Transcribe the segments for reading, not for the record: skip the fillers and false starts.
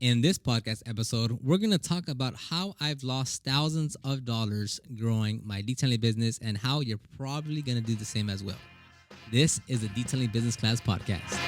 In this podcast episode, we're going to talk about how I've lost thousands of dollars growing my detailing business and how you're probably going to do the same as well. This is the Detailing Business Class Podcast.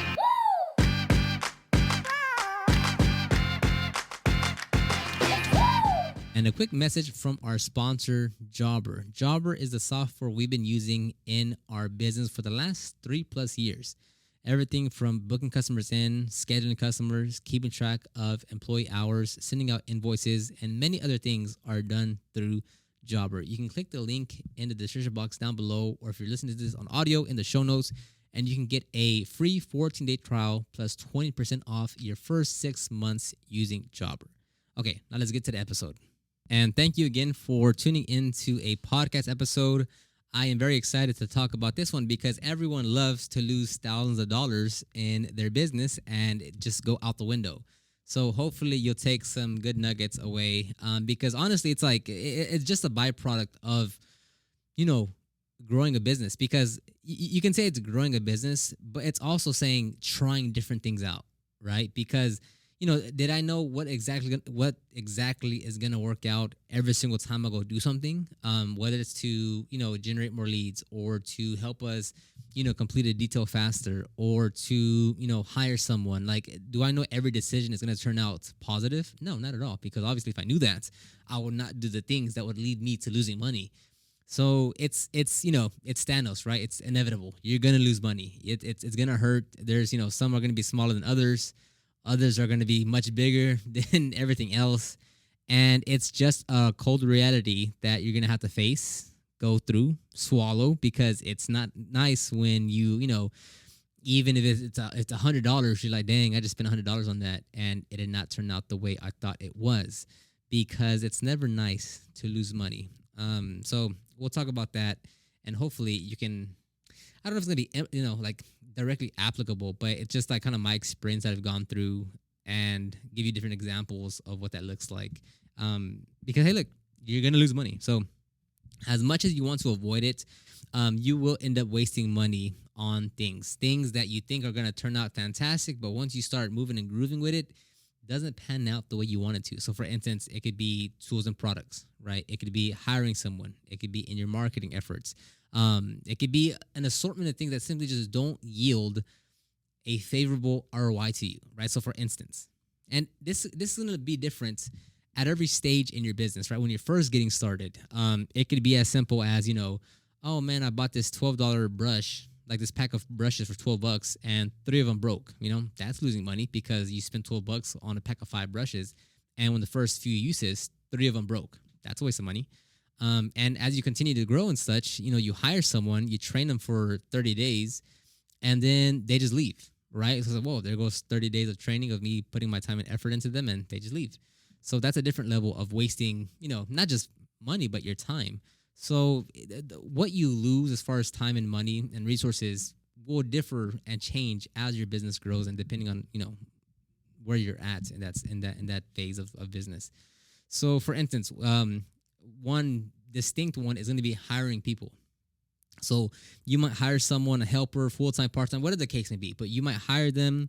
And a quick message from our sponsor, Jobber. Jobber is the software we've been using in our business for the last 3+ years. Everything from booking customers in, scheduling customers, keeping track of employee hours, sending out invoices, and many other things are done through Jobber. You can click the link in the description box down below, or if you're listening to this on audio, in the show notes, and you can get a free 14-day trial plus 20% off your first 6 months using Jobber. Okay, now let's get to the episode. And thank you again for tuning into a podcast episode. I am very excited to talk about this one because everyone loves to lose thousands of dollars in their business and just go out the window. So hopefully you'll take some good nuggets away because honestly, it's like it's just a byproduct of, you know, growing a business because you can say it's growing a business, but it's also saying trying different things out, right? Because did I know what exactly is gonna work out every single time I go do something? Whether it's to generate more leads or to help us, complete a detail faster or to hire someone. Like, do I know every decision is gonna turn out positive? No, not at all. Because obviously, if I knew that, I would not do the things that would lead me to losing money. So it's Thanos, right? It's inevitable. You're gonna lose money. It's gonna hurt. There's some are gonna be smaller than others. Others are going to be much bigger than everything else. And it's just a cold reality that you're going to have to face, go through, swallow, because it's not nice when even if it's $100, you're like, dang, I just spent $100 on that. And it did not turn out the way I thought it was, because it's never nice to lose money. So we'll talk about that. And hopefully you can, I don't know if it's going to be, like directly applicable, but it's just like kind of my experience that I've gone through and give you different examples of what that looks like. Because, hey, look, you're going to lose money. So as much as you want to avoid it, you will end up wasting money on things that you think are going to turn out fantastic. But once you start moving and grooving with it, doesn't pan out the way you want it to. So for instance, it could be tools and products, right? It could be hiring someone. It could be in your marketing efforts. It could be an assortment of things that simply just don't yield a favorable ROI to you, right? So for instance, and this is going to be different at every stage in your business, right? When you're first getting started, it could be as simple as, oh man, I bought this $12 brush, like this pack of brushes for $12, and 3 of them broke. That's losing money because you spent $12 on a pack of 5 brushes, and when the first few uses, 3 of them broke. That's a waste of money. And as you continue to grow and such, you hire someone, you train them for 30 days, and then they just leave, right? So, whoa, there goes 30 days of training of me putting my time and effort into them, and they just leave. So that's a different level of wasting, not just money, but your time. So what you lose as far as time and money and resources will differ and change as your business grows and depending on, where you're at, and that's in that phase of business. So for instance, one distinct one is going to be hiring people. So you might hire someone, a helper, full-time, part-time, whatever the case may be, but you might hire them,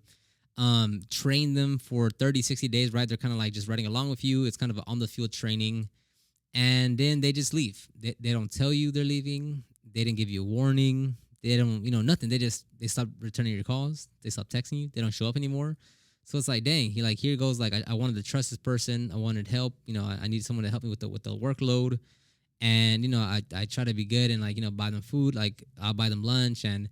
train them for 30, 60 days, right? They're kind of like just riding along with you. It's kind of an on-the-field training. And then they just leave. They don't tell you they're leaving. They didn't give you a warning. They don't, nothing. They stop returning your calls. They stop texting you. They don't show up anymore. So it's like, dang, here goes. Like, I wanted to trust this person. I wanted help. I needed someone to help me with the workload. And, I try to be good and buy them food. Like, I'll buy them lunch and,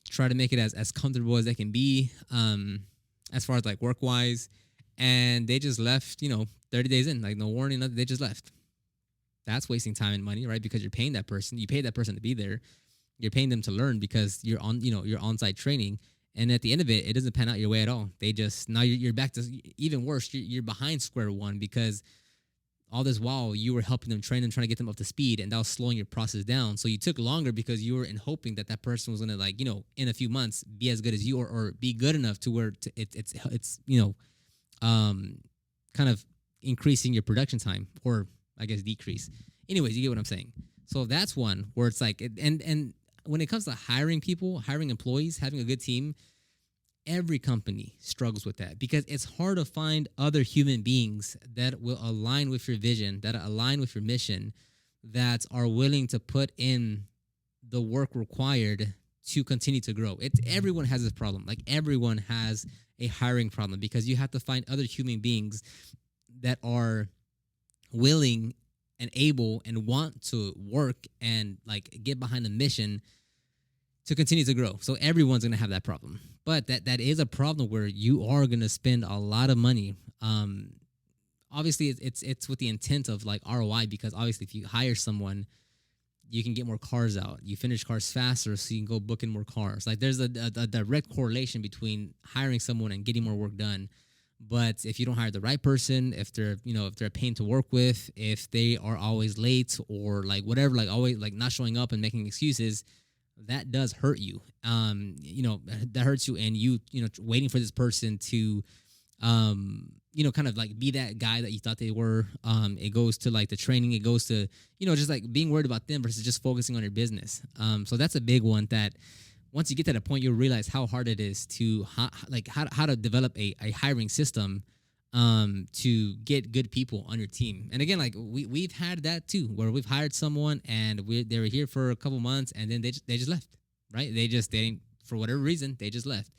try to make it as comfortable as they can be, as far as like work wise. And they just left, 30 days in, like no warning, nothing. They just left. That's wasting time and money, right? Because you're paying that person. You pay that person to be there. You're paying them to learn because you're on-site training. And at the end of it, it doesn't pan out your way at all. They just, now you're back to, even worse, you're behind square one because all this while you were helping them, train them, trying to get them up to speed, and that was slowing your process down. So you took longer because you were in hoping that person was going to in a few months be as good as you or be good enough to where it's kind of increasing your production time or I guess decrease. Anyways, you get what I'm saying. So that's one where it's like, and when it comes to hiring people, hiring employees, having a good team, Every company struggles with that because it's hard to find other human beings that will align with your vision, that align with your mission, that are willing to put in the work required to continue to grow. It's everyone has this problem. Like everyone has a hiring problem because you have to find other human beings that are willing and able and want to work and like get behind the mission to continue to grow. So everyone's gonna have that problem. But that is a problem where you are gonna spend a lot of money. Obviously it's with the intent of like ROI because obviously if you hire someone, you can get more cars out. You finish cars faster, so you can go book in more cars. Like there's a direct correlation between hiring someone and getting more work done. But if you don't hire the right person, if they're a pain to work with, if they are always late or like whatever, like always like not showing up and making excuses, that does hurt you. That hurts you, and waiting for this person to kind of like be that guy that you thought they were. It goes to like the training. It goes to, just like being worried about them versus just focusing on your business. So that's a big one that once you get to that point, you'll realize how hard it is to how to develop a hiring system to get good people on your team. And again, like we've had that too, where we've hired someone and they were here for a couple months and then they just left, right? They didn't, for whatever reason, they just left.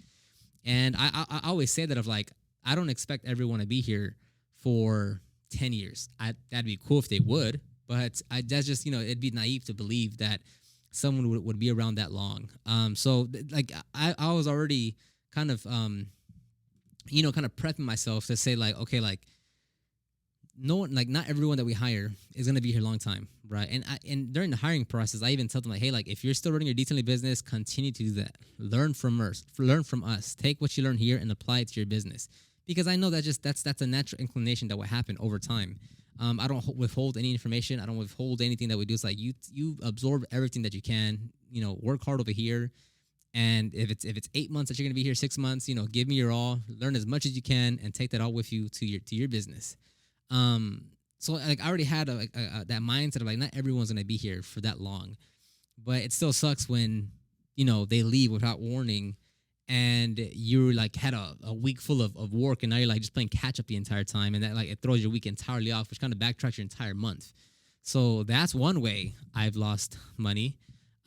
And I always say that of like, I don't expect everyone to be here for 10 years. That'd be cool if they would, but that's just, it'd be naive to believe that someone would be around that long. I was already kind of, kind of prepping myself to say like, okay, like no one, like not everyone that we hire is going to be here a long time. Right. And during the hiring process, I even tell them like, hey, like if you're still running your detailing business, continue to do that. Learn from us, take what you learn here and apply it to your business. Because I know that that's a natural inclination that will happen over time. I don't withhold any information. I don't withhold anything that we do. It's like you absorb everything that you can. Work hard over here, and if it's 8 months that you're gonna be here, 6 months, give me your all. Learn as much as you can, and take that all with you to your business. So like I already had that mindset of like not everyone's gonna be here for that long, but it still sucks when they leave without warning. And you like had a week full of work and now you're like just playing catch up the entire time, and that like it throws your week entirely off, which kind of backtracks your entire month. So that's one way I've lost money.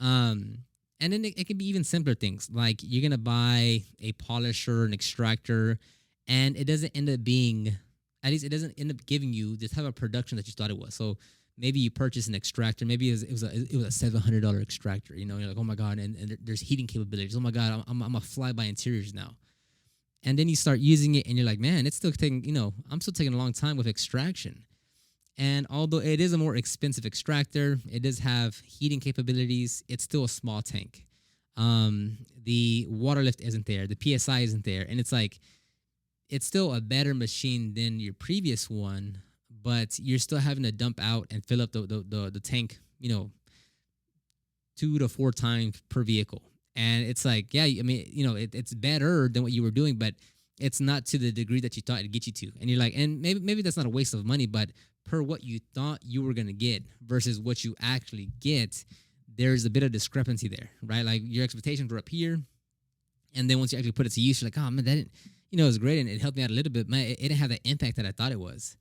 And then it can be even simpler things like you're gonna buy a polisher, an extractor, and it doesn't end up being, at least it doesn't end up giving you the type of production that you thought it was. So maybe you purchase an extractor. Maybe it was a $700 extractor. You're like, oh my god, and there's heating capabilities. Oh my god, I'm a fly by interiors now. And then you start using it, and you're like, man, it's still taking. I'm still taking a long time with extraction. And although it is a more expensive extractor, it does have heating capabilities. It's still a small tank. The water lift isn't there. The PSI isn't there, and it's like, it's still a better machine than your previous one. But you're still having to dump out and fill up the tank, 2 to 4 times per vehicle. And it's like, yeah, I mean, it's better than what you were doing, but it's not to the degree that you thought it'd get you to. And you're like, and maybe that's not a waste of money, but per what you thought you were going to get versus what you actually get, there's a bit of discrepancy there, right? Like your expectations were up here. And then once you actually put it to use, you're like, oh man, that didn't, it was great. And it helped me out a little bit. Man, it didn't have the impact that I thought it was.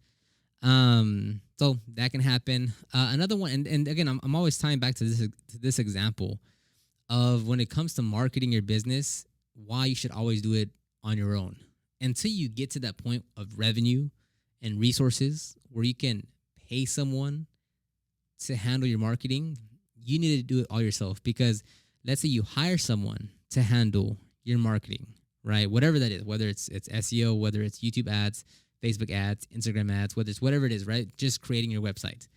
So that can happen. Another one, and again, I'm always tying back to this example of when it comes to marketing your business, why you should always do it on your own until you get to that point of revenue and resources where you can pay someone to handle your marketing. You need to do it all yourself, because let's say you hire someone to handle your marketing, right? Whatever that is, whether it's SEO, whether it's YouTube ads, Facebook ads, Instagram ads, whatever it is, right? Just creating your website.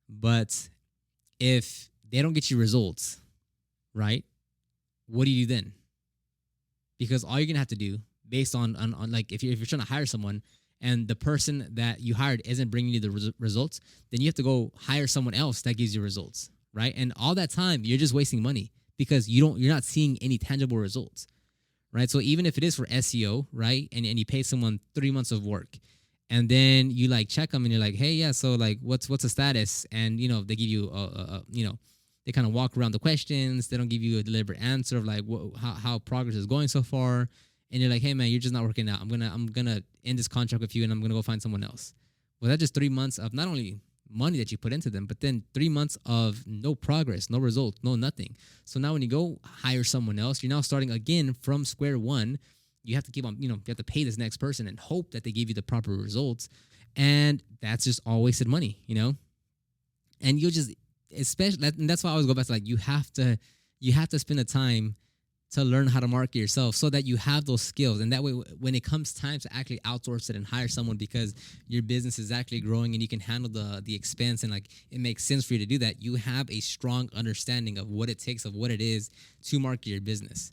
But if they don't get you results, right? What do you do then? Because all you're gonna have to do, based on like if you're trying to hire someone and the person that you hired isn't bringing you the results, then you have to go hire someone else that gives you results, right? And all that time you're just wasting money because you're not seeing any tangible results. Right. So even if it is for SEO, right, and you pay someone 3 months of work, and then you like check them and you're like, hey, yeah, so like what's the status? And they give you They kind of walk around the questions. They don't give you a deliberate answer of like how progress is going so far. And you're like, hey man, you're just not working out. I'm gonna end this contract with you, and I'm gonna go find someone else. Well, that's just 3 months of not only money that you put into them, but then 3 months of no progress, no results, no nothing. So now when you go hire someone else, you're now starting again from square one. You have to keep on, you have to pay this next person and hope that they give you the proper results. And that's just all wasted money. And you'll just, especially, and that's why I always go back to like, you have to spend the time to learn how to market yourself so that you have those skills. And that way, when it comes time to actually outsource it and hire someone because your business is actually growing and you can handle the expense and like it makes sense for you to do that, you have a strong understanding of what it takes, of what it is to market your business.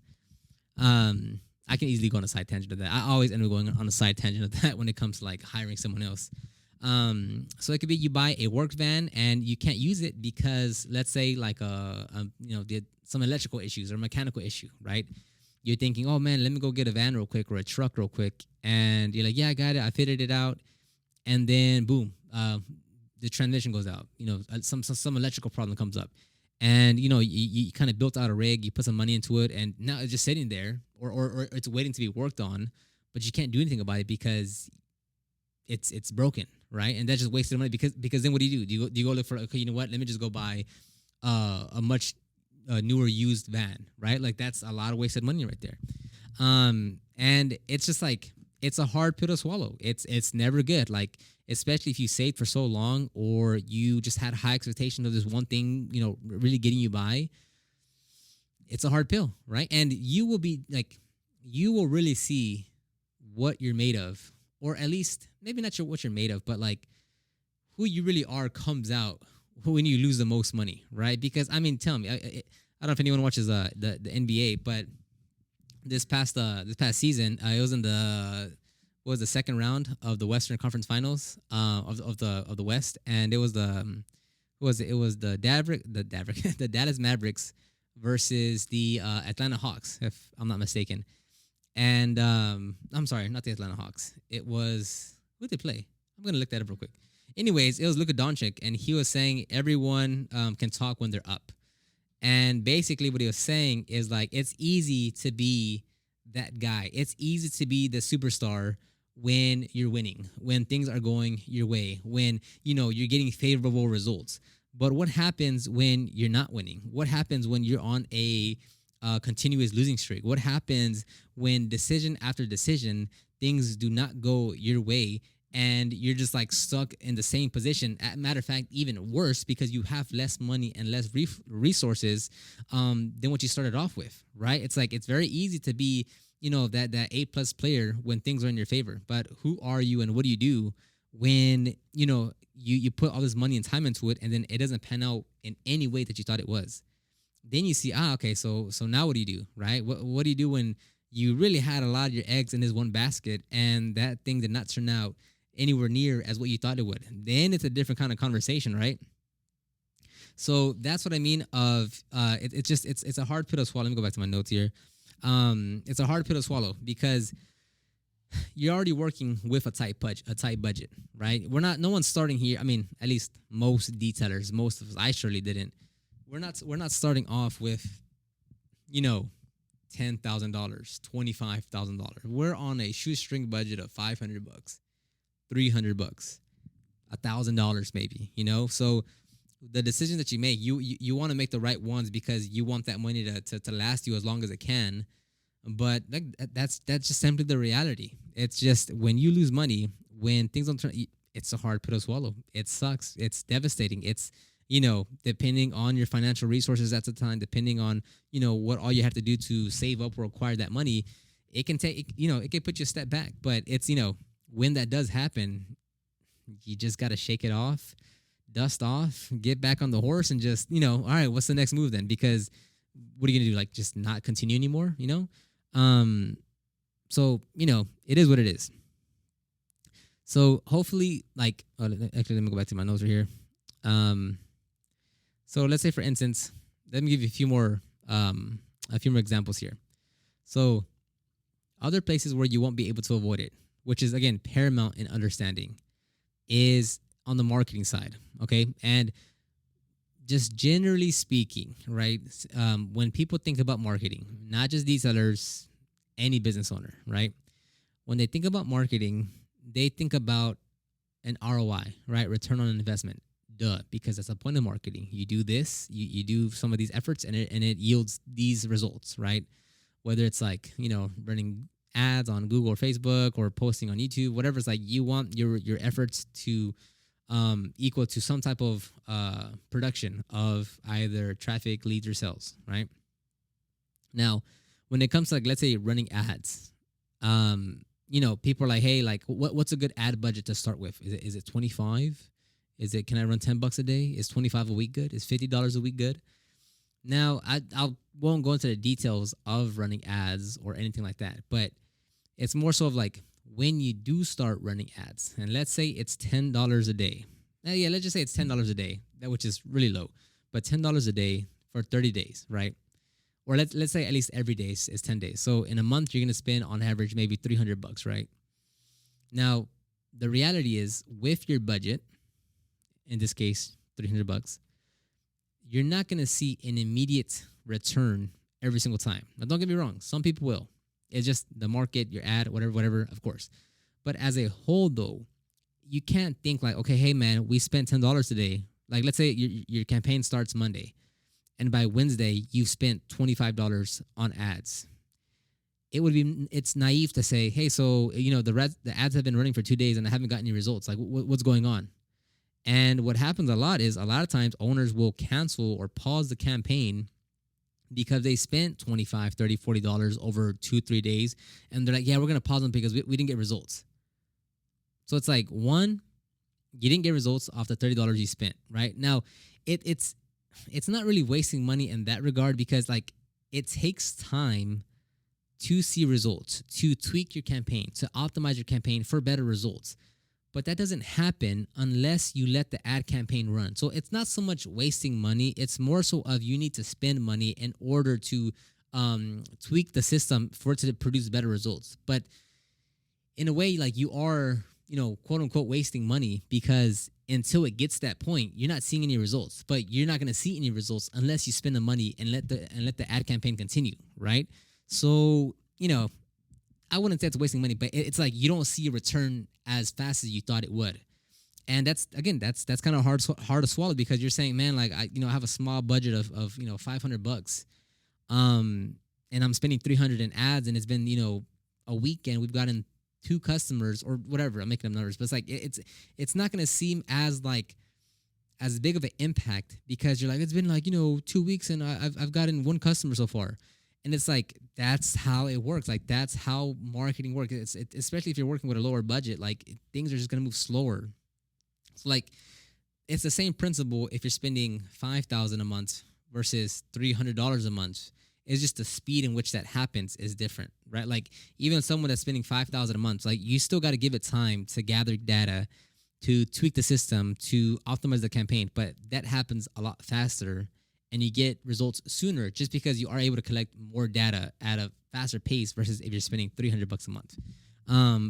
I can easily go on a side tangent of that. I always end up going on a side tangent of that when it comes to like hiring someone else. So it could be you buy a work van and you can't use it because let's say like some electrical issues or mechanical issue, right? You're thinking, oh man, let me go get a van real quick or a truck real quick, and you're like, yeah, I got it, I fitted it out, and then boom, the transmission goes out. Some electrical problem comes up, and you kind of built out a rig, you put some money into it, and now it's just sitting there, or it's waiting to be worked on, but you can't do anything about it because it's broken, right? And that's just wasted money because then what do? Do you go look for, okay, you know what? Let me just go buy a much newer used van, right? Like that's a lot of wasted money right there. And it's just like it's a hard pill to swallow. It's never good. Like especially if you saved for so long or you just had high expectations of this one thing, really getting you by. It's a hard pill, right? And you will really see what you're made of, or at least maybe not sure what you're made of, but like who you really are comes out when you lose the most money, right? Because I mean, tell me, I don't know if anyone watches the NBA, but this past season, it was in the second round of the Western Conference Finals of the West, and it was who was it? It was the the Dallas Mavericks versus the Atlanta Hawks, if I'm not mistaken. And I'm sorry, not the Atlanta Hawks. It was, who did they play? I'm gonna look that up real quick. Anyways, it was Luka Doncic, and he was saying everyone can talk when they're up. And basically, what he was saying is like it's easy to be that guy. It's easy to be the superstar when you're winning, when things are going your way, when you're getting favorable results. But what happens when you're not winning? What happens when you're on a continuous losing streak? What happens when decision after decision things do not go your way and you're just like stuck in the same position? Matter of fact, even worse, because you have less money and less resources than what you started off with, right? It's like it's very easy to be that A+ player when things are in your favor, but who are you and what do you do when you put all this money and time into it and then it doesn't pan out in any way that you thought it was? Then you see, okay, so now what do you do, right? What do you do when you really had a lot of your eggs in this one basket and that thing did not turn out anywhere near as what you thought it would? Then it's a different kind of conversation, right? So that's what I mean of it's a hard pill to swallow. Let me go back to my notes here. It's a hard pill to swallow because you're already working with a tight budget, right? No one's starting here. I mean, at least most detailers, most of us, I surely didn't. We're not starting off with, $10,000, $25,000. We're on a shoestring budget of $500, $300, $1,000 maybe. So the decisions that you make, you want to make the right ones because you want that money to last you as long as it can. But that's just simply the reality. It's just when you lose money, when things don't turn, it's a hard pill to swallow. It sucks. It's devastating. It's depending on your financial resources at the time, depending on, what all you have to do to save up or acquire that money, it can take, it can put you a step back. But it's, when that does happen, you just got to shake it off, dust off, get back on the horse and just, all right, what's the next move then? Because what are you going to do? Like just not continue anymore, So, it is what it is. So hopefully actually, let me go back to my notes right here. So let's say, for instance, let me give you a few more examples here. So other places where you won't be able to avoid it, which is, again, paramount in understanding, is on the marketing side, okay? And just generally speaking, right? When people think about marketing, not just these sellers, any business owner, right? When they think about marketing, they think about an ROI, right? Return on investment. Duh, because that's the point of marketing. You do this, you do some of these efforts, and it yields these results, right? Whether it's like, running ads on Google or Facebook or posting on YouTube, whatever. It's like you want your efforts to equal to some type of production of either traffic, leads, or sales, right? Now, when it comes to, like, let's say running ads, people are like, hey, like, what's a good ad budget to start with? Is it 25? Can I run $10 a day? Is 25 a week good? Is $50 a week good? Now, I won't go into the details of running ads or anything like that, but it's more so of like when you do start running ads, and let's say it's $10 a day. Yeah, let's just say it's $10 a day, which is really low, but $10 a day for 30 days, right? Or let's say at least every day is 10 days. So in a month, you're gonna spend on average maybe $300, right? Now, the reality is with your budget, in this case, $300, you're not gonna see an immediate return every single time. Now, don't get me wrong, some people will. It's just the market, your ad, whatever, of course. But as a whole, though, you can't think like, okay, hey man, we spent $10 today. Like, let's say your campaign starts Monday, and by Wednesday you've spent $25 on ads. It's naive to say, hey, so the ads have been running for 2 days and I haven't gotten any results. Like, what's going on? And what happens a lot of times owners will cancel or pause the campaign because they spent $25, $30, $40 over 2-3 days, and they're like, yeah, we're gonna pause them because we didn't get results. So it's like, one, you didn't get results off the $30 you spent, right? Now, it's not really wasting money in that regard, because like it takes time to see results, to tweak your campaign, to optimize your campaign for better results. But that doesn't happen unless you let the ad campaign run. So it's not so much wasting money. It's more so of you need to spend money in order to tweak the system for it to produce better results. But in a way, like, you are, quote unquote, wasting money, because until it gets to that point, you're not seeing any results. But you're not going to see any results unless you spend the money and let the ad campaign continue, right? So, I wouldn't say it's wasting money, but it's like you don't see a return as fast as you thought it would. And that's kind of hard to swallow, because you're saying, man, like, I have a small budget of $500, and I'm spending 300 in ads, and it's been a week, and we've gotten 2 customers or whatever. I'm making up numbers, but it's like it's not gonna seem as big of an impact, because you're like, it's been like 2 weeks and I've gotten 1 customer so far. And it's like, that's how it works. Like, that's how marketing works. Especially if you're working with a lower budget, like, things are just gonna move slower. So, like, it's the same principle if you're spending $5,000 a month versus $300 a month. It's just the speed in which that happens is different, right? Like, even someone that's spending $5,000 a month, like, you still got to give it time to gather data, to tweak the system, to optimize the campaign. But that happens a lot faster, and you get results sooner, just because you are able to collect more data at a faster pace versus if you're spending $300 a month.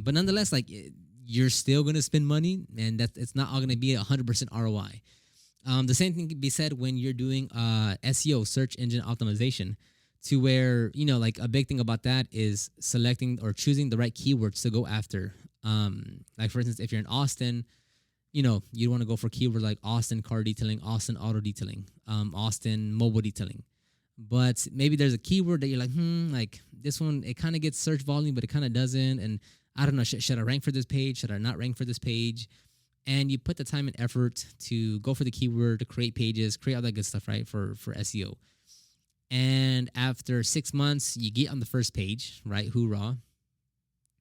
But nonetheless, like, you're still gonna spend money, and it's not all gonna be 100% ROI. The same thing can be said when you're doing SEO, search engine optimization, to where like, a big thing about that is selecting or choosing the right keywords to go after. Like, for instance, if you're in Austin, you want to go for keywords like Austin car detailing, Austin auto detailing, Austin mobile detailing. But maybe there's a keyword that you're like, like, this one, it kind of gets search volume, but it kind of doesn't. And I don't know, should I rank for this page? Should I not rank for this page? And you put the time and effort to go for the keyword, to create pages, create all that good stuff, right, for SEO. And after 6 months, you get on the first page, right? Hoorah.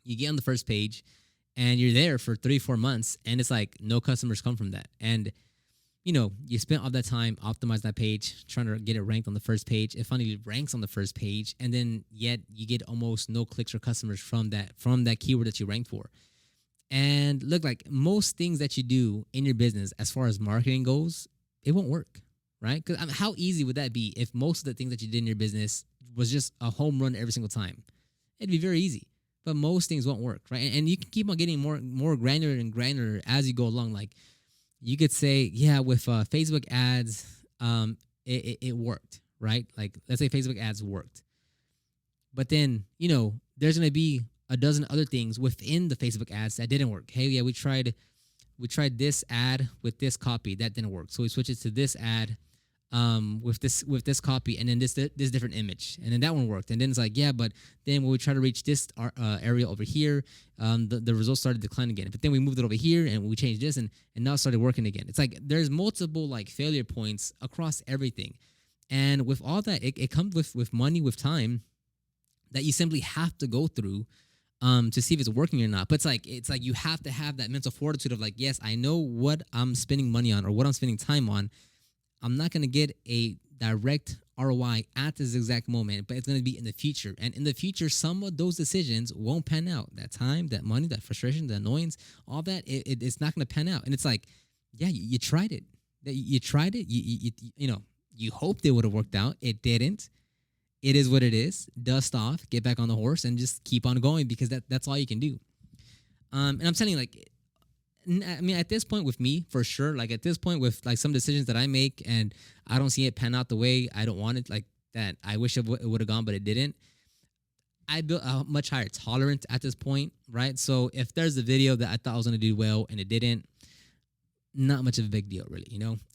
You get on the first page, and you're there for 3-4 months, and it's like no customers come from that. And you spent all that time optimize that page, trying to get it ranked on the first page. It finally ranks on the first page, and then yet you get almost no clicks or customers from that keyword that you ranked for. And look, like, most things that you do in your business as far as marketing goes, it won't work, right? Because how easy would that be if most of the things that you did in your business was just a home run every single time? It'd be very easy. But most things won't work, right? And you can keep on getting more granular and granular as you go along. Like, you could say, yeah, with Facebook ads, it worked, right? Like let's say Facebook ads worked, but then there's gonna be a dozen other things within the Facebook ads that didn't work. Hey, yeah, we tried this ad with this copy that didn't work, so we switched it to this ad with this copy, and then this different image, and then that one worked, and then it's like, yeah, but then when we try to reach this area over here, the results started declining again. But then we moved it over here and we changed this, and now it started working again. It's like there's multiple like failure points across everything, and with all that, it comes with money, with time that you simply have to go through to see if it's working or not. But it's like you have to have that mental fortitude of like, yes, I know what I'm spending money on or what I'm spending time on. I'm not going to get a direct ROI at this exact moment, but it's going to be in the future. And in the future, some of those decisions won't pan out. That time, that money, that frustration, the annoyance, all that, it's not going to pan out. And it's like, yeah, you tried it. You tried it. You hoped it would have worked out. It didn't. It is what it is. Dust off, get back on the horse, and just keep on going, because that's all you can do. And I'm telling you, like, I mean, at this point with me, for sure, like at this point with like some decisions that I make and I don't see it pan out the way I don't want it, like that I wish it would have gone, but it didn't. I built a much higher tolerance at this point, right? So if there's a video that I thought I was going to do well and it didn't, not much of a big deal, really.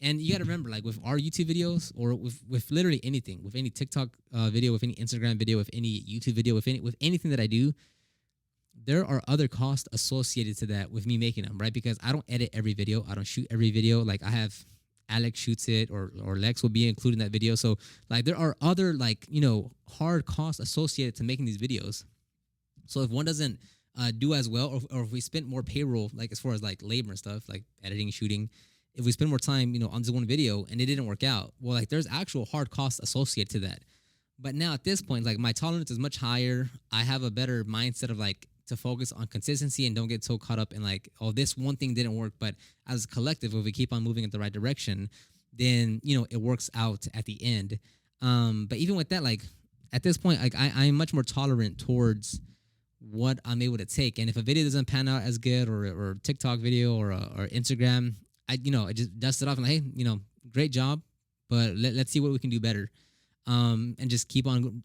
And you got to remember, like with our YouTube videos or with literally anything, with any TikTok video, with any Instagram video, with any YouTube video, with anything that I do, there are other costs associated to that with me making them, right? Because I don't edit every video. I don't shoot every video. Like I have Alex shoots it, or Lex will be included in that video. So like there are other like, hard costs associated to making these videos. So if one doesn't do as well, or if we spend more payroll, like as far as like labor and stuff, like editing, shooting, if we spend more time, on this one video and it didn't work out, well, like there's actual hard costs associated to that. But now at this point, like my tolerance is much higher. I have a better mindset of like, to focus on consistency and don't get so caught up in like, oh, this one thing didn't work. But as a collective, if we keep on moving in the right direction, then, it works out at the end. But even with that, like at this point, like I'm much more tolerant towards what I'm able to take. And if a video doesn't pan out as good, or TikTok video or Instagram, I just dust it off and like, hey, great job, but let's see what we can do better. And just keep on,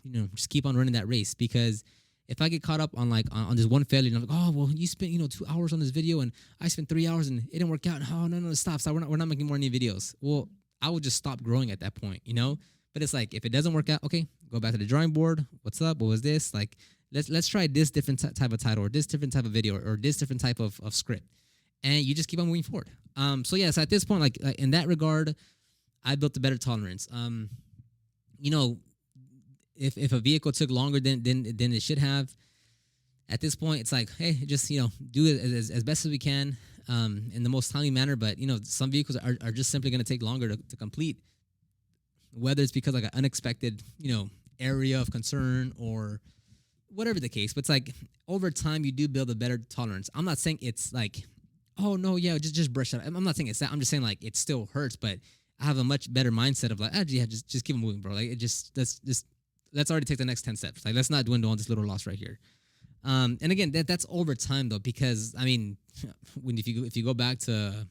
running that race. Because if I get caught up on like on this one failure, and I'm like, oh well, you spent 2 hours on this video and I spent 3 hours and it didn't work out. Oh no, stop! We're not making more new videos. Well, I would just stop growing at that point, But it's like if it doesn't work out, okay, go back to the drawing board. What's up? What was this? Like let's try this different type of title, or this different type of video, or this different type of script, and you just keep on moving forward. So yes, at this point, like in that regard, I built a better tolerance. If a vehicle took longer than it should have, at this point, it's like, hey, just, do it as best as we can in the most timely manner. But, some vehicles are just simply going to take longer to complete, whether it's because like an unexpected, area of concern or whatever the case. But it's like over time, you do build a better tolerance. I'm not saying it's like, oh, no, yeah, just brush it. I'm not saying it's that. I'm just saying like it still hurts, but I have a much better mindset of like, yeah, just keep it moving, bro. Like it let's already take the next 10 steps. Like, let's not dwindle on this little loss right here. And again, that's over time though, because I mean, if you go back to,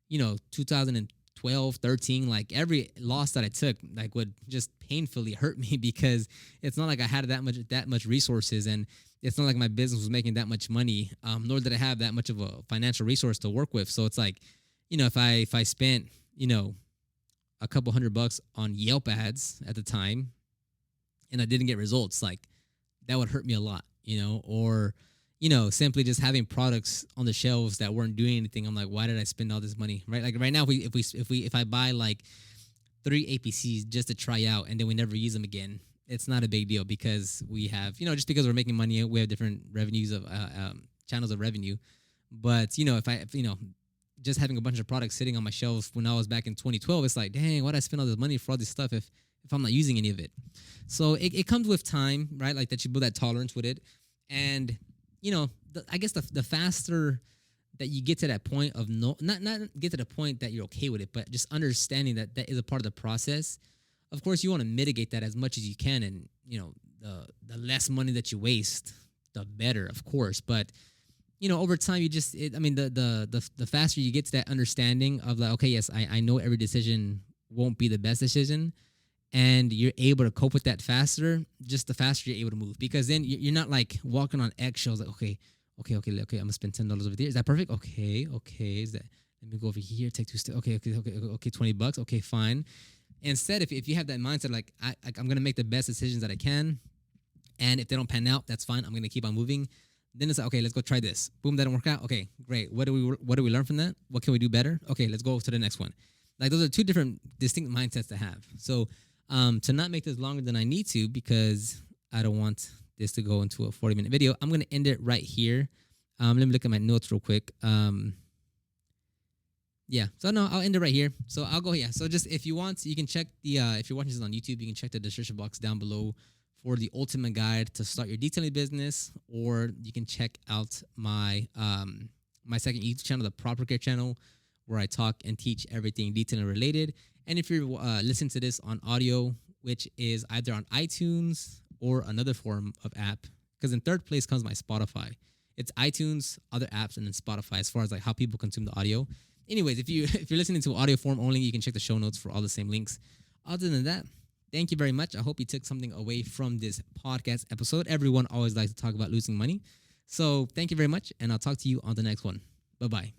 2012, 13, like every loss that I took, like would just painfully hurt me, because it's not like I had that much resources, and it's not like my business was making that much money, nor did I have that much of a financial resource to work with. So it's like, if I spent, a couple $100 on Yelp ads at the time, and I didn't get results, like that would hurt me a lot, or, simply just having products on the shelves that weren't doing anything. I'm like, why did I spend all this money? Right. Like right now, if I buy like 3 APCs just to try out and then we never use them again, it's not a big deal, because we have, just because we're making money, we have different revenues of channels of revenue. But, if just having a bunch of products sitting on my shelves when I was back in 2012, it's like, dang, why'd I spend all this money for all this stuff if I'm not using any of it? So it comes with time, right? Like that you build that tolerance with it. And, I guess the faster that you get to that point of not get to the point that you're okay with it, but just understanding that is a part of the process. Of course, you want to mitigate that as much as you can. And, the less money that you waste, the better, of course. But, over time, the faster you get to that understanding of like, okay, yes, I know every decision won't be the best decision, and you're able to cope with that faster, just the faster you're able to move. Because then you're not like walking on eggshells. Like, okay. I'm gonna spend $10 over there. Is that perfect? Okay. Is that? Let me go over here. Take two steps. Okay. $20. Okay, fine. Instead, if you have that mindset, like I'm gonna make the best decisions that I can, and if they don't pan out, that's fine. I'm gonna keep on moving. Then it's like, okay, let's go try this. Boom, that didn't work out. Okay, great. What do we learn from that? What can we do better? Okay, let's go to the next one. Like those are two different distinct mindsets to have. So to not make this longer than I need to, because I don't want this to go into a 40-minute video, I'm gonna end it right here. Let me look at my notes real quick. Yeah, so no, I'll end it right here. So I'll go, yeah. So just if you want, you can check the, if you're watching this on YouTube, you can check the description box down below for the ultimate guide to start your detailing business, or you can check out my my second YouTube channel, the Proper Care channel, where I talk and teach everything detailing related. And if you're listening to this on audio, which is either on iTunes or another form of app, because in third place comes my Spotify. It's iTunes, other apps, and then Spotify as far as like how people consume the audio. Anyways, if you're listening to audio form only, you can check the show notes for all the same links. Other than that, thank you very much. I hope you took something away from this podcast episode. Everyone always likes to talk about losing money. So thank you very much, and I'll talk to you on the next one. Bye-bye.